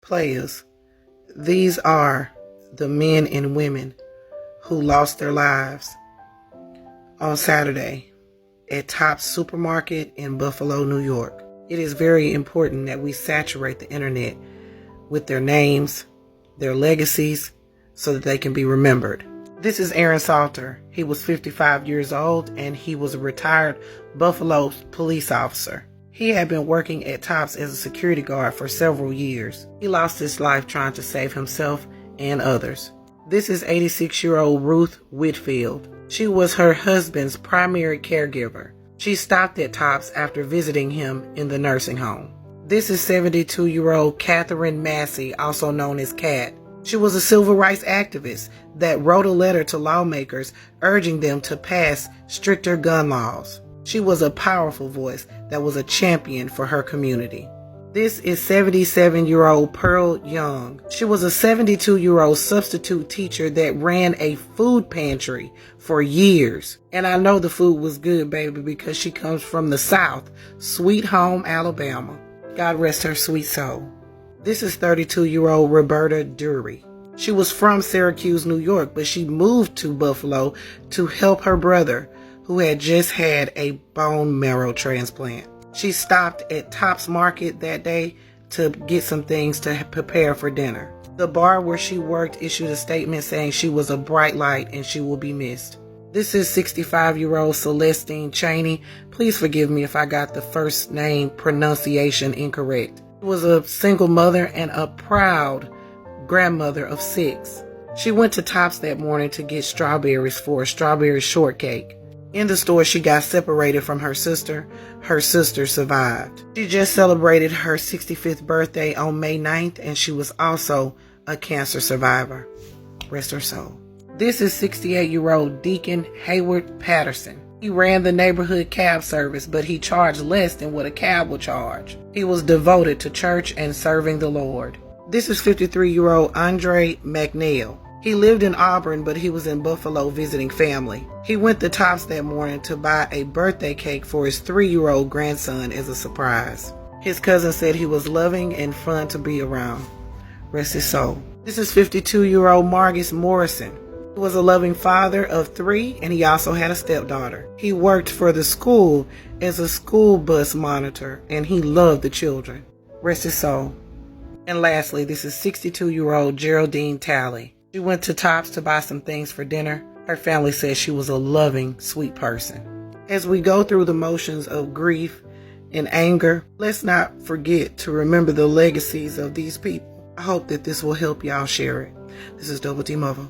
Players, these are the men and women who lost their lives on Saturday at Tops Supermarket in Buffalo, New York. It is very important that we saturate the internet with their names, their legacies, so that they can be remembered. This is Aaron Salter. He was 55 years old and he was a retired Buffalo police officer. He had been working at Tops as a security guard for several years. He lost his life trying to save himself and others. This is 86-year-old Ruth Whitfield. She was her husband's primary caregiver. She stopped at Tops after visiting him in the nursing home. This is 72-year-old Katherine Massey, also known as Kat. She was a civil rights activist that wrote a letter to lawmakers urging them to pass stricter gun laws. She was a powerful voice that was a champion for her community. This is 77-year-old Pearl Young. She was a 72-year-old substitute teacher that ran a food pantry for years. And I know the food was good, baby, because she comes from the South, Sweet Home, Alabama. God rest her sweet soul. This is 32-year-old Roberta Durie. She was from Syracuse, New York, but she moved to Buffalo to help her brother, who had just had a bone marrow transplant. She stopped at Tops Market that day to get some things to prepare for dinner. The bar where she worked issued a statement saying she was a bright light and she will be missed. This is 65-year-old Celestine Chaney. Please forgive me if I got the first name pronunciation incorrect. She was a single mother and a proud grandmother of 6. She went to Tops that morning to get strawberries for a strawberry shortcake. In the store, she got separated from her sister. Her sister survived. She just celebrated her 65th birthday on May 9th, and she was also a cancer survivor. Rest her soul. This is 68-year-old Deacon Hayden Patterson. He ran the neighborhood cab service, but he charged less than what a cab would charge. He was devoted to church and serving the Lord. This is 53-year-old Andre McNeil. He lived in Auburn, but he was in Buffalo visiting family. He went to Tops that morning to buy a birthday cake for his 3-year-old grandson as a surprise. His cousin said he was loving and fun to be around. Rest his soul. This is 52-year-old Gus Morrison. He was a loving father of 3, and he also had a stepdaughter. He worked for the school as a school bus monitor, and he loved the children. Rest his soul. And lastly, this is 62-year-old Geraldine Tally. She went to Tops to buy some things for dinner. Her family says she was a loving, sweet person. As we go through the motions of grief and anger, let's not forget to remember the legacies of these people. I hope that this will help y'all share it. This is Double D Mother.